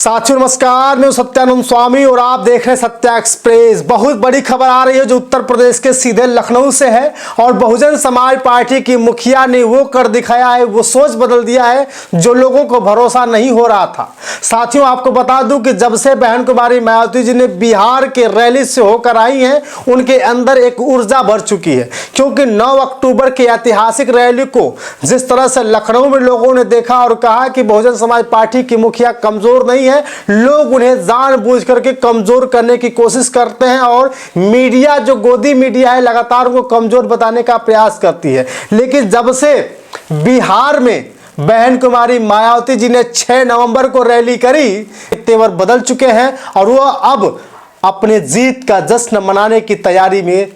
साथियों नमस्कार, मैं सत्यानंद स्वामी और आप देख रहे हैं सत्या एक्सप्रेस। बहुत बड़ी खबर आ रही है जो उत्तर प्रदेश के सीधे लखनऊ से है और बहुजन समाज पार्टी की मुखिया ने वो कर दिखाया है, वो सोच बदल दिया है जो लोगों को भरोसा नहीं हो रहा था। साथियों आपको बता दूं कि जब से बहन कुमारी मायावती जी ने बिहार के रैली से होकर आई हैं, उनके अंदर एक ऊर्जा भर चुकी है, क्योंकि 9 अक्टूबर की ऐतिहासिक रैली को जिस तरह से लखनऊ में लोगों ने देखा और कहा कि बहुजन समाज पार्टी की मुखिया कमजोर नहीं है, लोग उन्हें जानबूझ करके कमजोर करने की कोशिश करते हैं और मीडिया जो गोदी मीडिया है लगातार उनको कमजोर बताने का प्रयास करती है। लेकिन जब से बिहार में बहन कुमारी मायावती जी ने 6 नवंबर को रैली करी, तेवर बदल चुके हैं और वह अब अपने जीत का जश्न मनाने की तैयारी में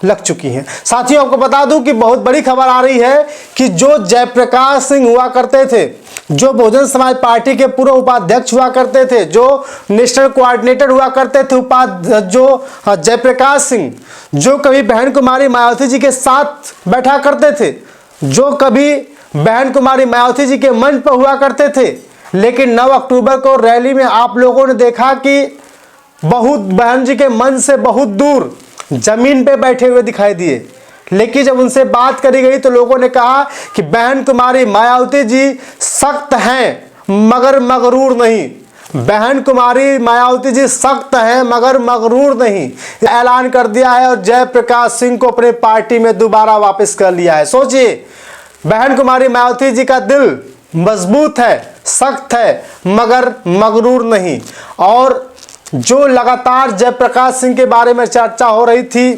लग चुकी हैं। साथियों आपको बता दूं कि बहुत बड़ी खबर आ रही है कि जो जयप्रकाश सिंह हुआ करते थे, जो बहुजन समाज पार्टी के पूर्व उपाध्यक्ष हुआ करते थे, जो नेशनल कोऑर्डिनेटर हुआ करते थे, जो जयप्रकाश सिंह, जो कभी बहन कुमारी मायावती जी के साथ बैठा करते थे, जो कभी बहन कुमारी मायावती जी के मंच पर हुआ करते थे, लेकिन 9 अक्टूबर को रैली में आप लोगों ने देखा कि बहुत बहन जी के मंच से बहुत दूर जमीन पे बैठे हुए दिखाई दिए। लेकिन जब उनसे बात करी गई तो लोगों ने कहा कि बहन कुमारी मायावती जी सख्त हैं मगर मगरूर नहीं। बहन कुमारी मायावती जी सख्त हैं मगर मगरूर नहीं, ऐलान कर दिया है और जयप्रकाश सिंह को अपने पार्टी में दोबारा वापस कर लिया है। सोचिए, बहन कुमारी मायावती जी का दिल मजबूत है, सख्त है मगर मगरूर नहीं। और जो लगातार जयप्रकाश सिंह के बारे में चर्चा हो रही थी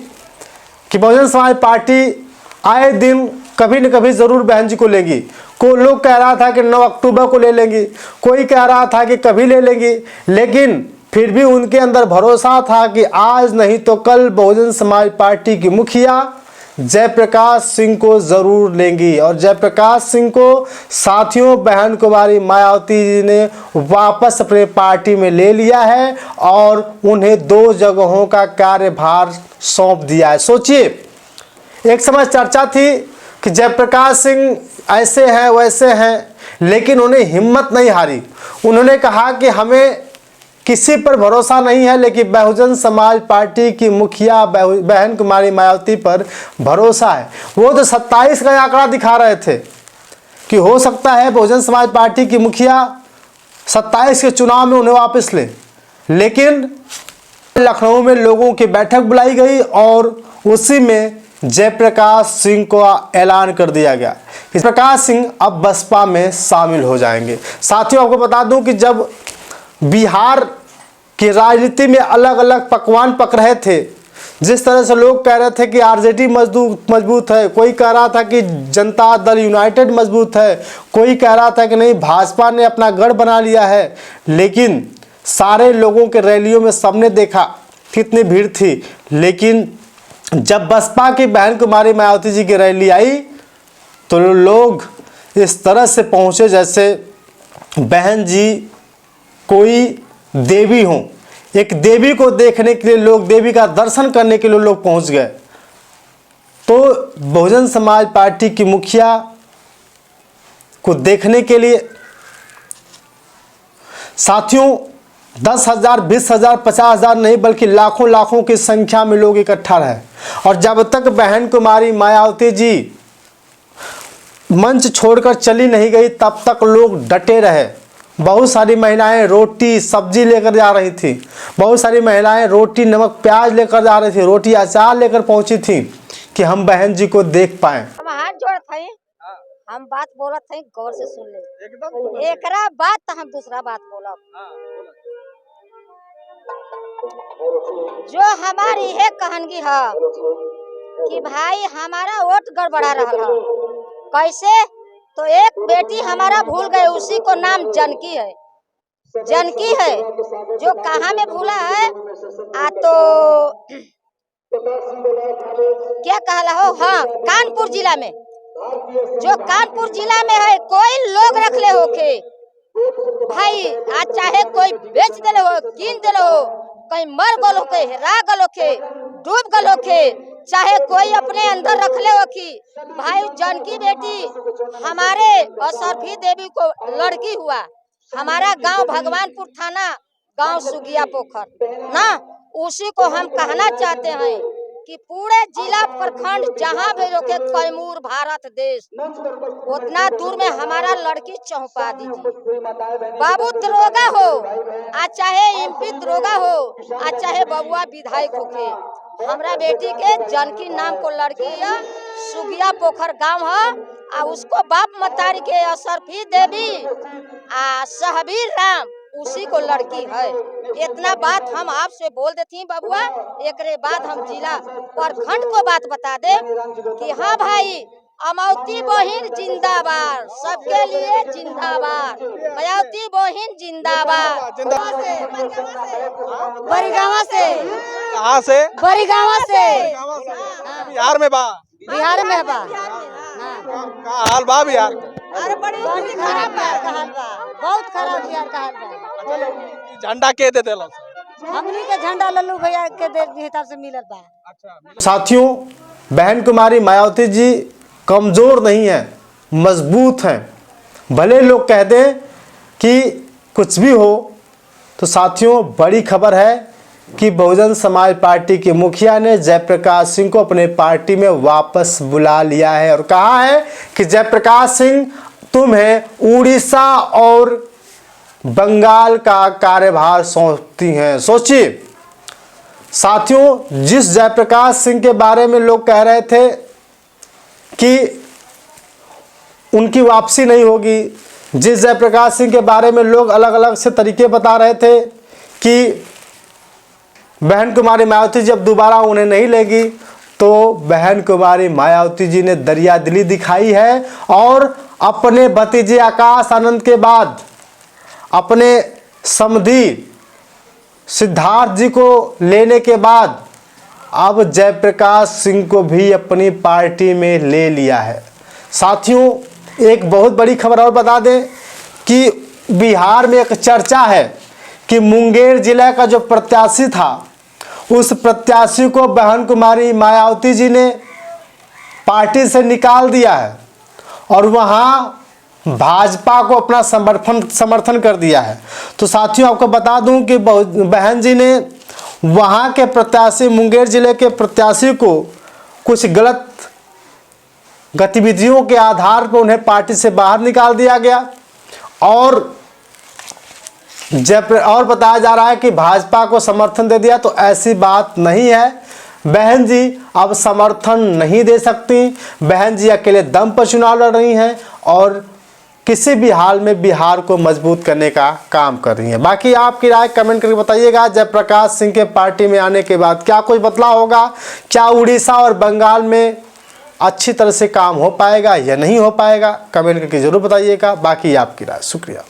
कि बहुजन समाज पार्टी आए दिन कभी न कभी जरूर बहन जी को लेगी, कोई लोग कह रहा था कि 9 अक्टूबर को ले लेंगी, कोई कह रहा था कि कभी ले लेंगी, लेकिन फिर भी उनके अंदर भरोसा था कि आज नहीं तो कल बहुजन समाज पार्टी की मुखिया जयप्रकाश सिंह को जरूर लेंगी। और जयप्रकाश सिंह को साथियों बहन कुमारी मायावती जी ने वापस अपने पार्टी में ले लिया है और उन्हें 2 जगहों का कार्यभार सौंप दिया है। सोचिए, एक समय चर्चा थी कि जयप्रकाश सिंह ऐसे हैं वैसे हैं, लेकिन उन्हें हिम्मत नहीं हारी। उन्होंने कहा कि हमें किसी पर भरोसा नहीं है, लेकिन बहुजन समाज पार्टी की मुखिया बहन कुमारी मायावती पर भरोसा है। वो तो 27 का आंकड़ा दिखा रहे थे कि हो सकता है बहुजन समाज पार्टी की मुखिया 27 के चुनाव में उन्हें वापस ले, लेकिन लखनऊ में लोगों की बैठक बुलाई गई और उसी में जयप्रकाश सिंह को ऐलान कर दिया गया। जयप्रकाश सिंह अब बसपा में शामिल हो जाएंगे। साथियों आपको बता दूं कि जब बिहार की राजनीति में अलग अलग पकवान पक रहे थे, जिस तरह से लोग कह रहे थे कि आरजेडी मजबूत है, कोई कह रहा था कि जनता दल यूनाइटेड मजबूत है, कोई कह रहा था कि नहीं भाजपा ने अपना गढ़ बना लिया है, लेकिन सारे लोगों के रैलियों में सबने देखा कितनी भीड़ थी। लेकिन जब बसपा की बहन कुमारी मायावती जी की रैली आई तो लोग इस तरह से पहुंचे जैसे बहन जी कोई देवी हो। एक देवी को देखने के लिए लोग, देवी का दर्शन करने के लिए लोग पहुंच गए। तो बहुजन समाज पार्टी की मुखिया को देखने के लिए साथियों 10,000, 20,000, 50,000 नहीं बल्कि लाखों लाखों की संख्या में लोग इकट्ठा रहे। और जब तक बहन कुमारी मायावती जी मंच छोड़कर चली नहीं गई तब तक लोग डटे रहे। बहुत सारी महिलाएं रोटी सब्जी लेकर जा रही थी, बहुत सारी महिलाएं रोटी नमक प्याज लेकर जा रही थी, रोटी अचार लेकर पहुंची थी कि हम बहन जी को देख पाए। हम हाथ जोड़त हई, हम बात बोलत हई, गौर से सुन ले। एकदम एकरा बात तो हम दूसरा बात बोलब। जो हमारी है कहनगी है कि भाई हमारा वोट गड़बड़ा रहा है। कैसे? तो एक बेटी हमारा भूल गए, उसी को नाम जानकी है। जानकी है जो कहाँ में भूला है तो क्या कहला हो, हाँ कानपुर जिला में, जो कानपुर जिला में है। कोई लोग रख ले हो के भाई, आज चाहे कोई बेच देले हो, कीन देले हो, कहीं मर गलो के, हेरा गलो के, डूब गलो के, चाहे कोई अपने अंदर रख ले हो कि भाई जानकी बेटी हमारे असरफी देवी को लड़की हुआ, हमारा गांव भगवानपुर थाना, गांव सुगिया पोखर ना, उसी को हम कहना चाहते हैं कि पूरे जिला प्रखंड जहाँ भी रोके कैमूर भारत देश, उतना दूर में हमारा लड़की चौंका दीजिए। बाबू दरोगा हो, आज चाहे एमपी दरोगा हो, आज चाहे बबुआ विधायक होके, हमरा बेटी के जानकी नाम को लड़की है, सुगिया पोखर गांव है, आ उसको बाप मतारी के असरफी देवी आ सहबीर राम, उसी को लड़की है। इतना बात हम आपसे बोल देती बबुआ। एकरे बाद हम जिला प्रखंड को बात बता दे कि हाँ भाई, अमौती बहिन जिंदाबाद, सबके लिए जिंदाबाद, मायावती बहिन जिंदाबाद। बड़ीगांव से। कहाँ से? बड़ीगांव से। बिहार में बा? बिहार में बा। का हाल बा बिहार? अरे बड़ी खराब बा, बहुत खराब बिहार का हाल बा। झंडा के दे देलस? हमनी के झंडा लल्लू भैया के दे हिसाब से मिलत बा। साथियों, बहन कुमारी मायावती जी कमज़ोर नहीं है, मजबूत हैं। भले लोग कह दें कि कुछ भी हो, तो साथियों बड़ी खबर है कि बहुजन समाज पार्टी के मुखिया ने जयप्रकाश सिंह को अपने पार्टी में वापस बुला लिया है और कहा है कि जयप्रकाश सिंह तुम्हें उड़ीसा और बंगाल का कार्यभार सौंपती हैं। सोचिए साथियों, जिस जयप्रकाश सिंह के बारे में लोग कह रहे थे कि उनकी वापसी नहीं होगी, जिस जयप्रकाश सिंह के बारे में लोग अलग अलग से तरीके बता रहे थे कि बहन कुमारी मायावती जब दोबारा उन्हें नहीं लेगी, तो बहन कुमारी मायावती जी ने दरिया दिली दिखाई है और अपने भतीजे आकाश आनंद के बाद अपने समधी सिद्धार्थ जी को लेने के बाद अब जयप्रकाश सिंह को भी अपनी पार्टी में ले लिया है। साथियों, एक बहुत बड़ी खबर और बता दें कि बिहार में एक चर्चा है कि मुंगेर जिला का जो प्रत्याशी था, उस प्रत्याशी को बहन कुमारी मायावती जी ने पार्टी से निकाल दिया है और वहाँ भाजपा को अपना समर्थन कर दिया है। तो साथियों, आपको बता दूं कि बहन जी ने वहाँ के प्रत्याशी, मुंगेर जिले के प्रत्याशी को कुछ गलत गतिविधियों के आधार पर उन्हें पार्टी से बाहर निकाल दिया गया और बताया जा रहा है कि भाजपा को समर्थन दे दिया। तो ऐसी बात नहीं है, बहन जी अब समर्थन नहीं दे सकती। बहन जी अकेले दम पर चुनाव लड़ रही हैं और किसी भी हाल में बिहार को मजबूत करने का काम कर रही हैं। बाकी आपकी राय कमेंट करके बताइएगा। जयप्रकाश सिंह के पार्टी में आने के बाद क्या कुछ बदलाव होगा, क्या उड़ीसा और बंगाल में अच्छी तरह से काम हो पाएगा या नहीं हो पाएगा, कमेंट करके ज़रूर बताइएगा। बाकी आपकी राय। शुक्रिया।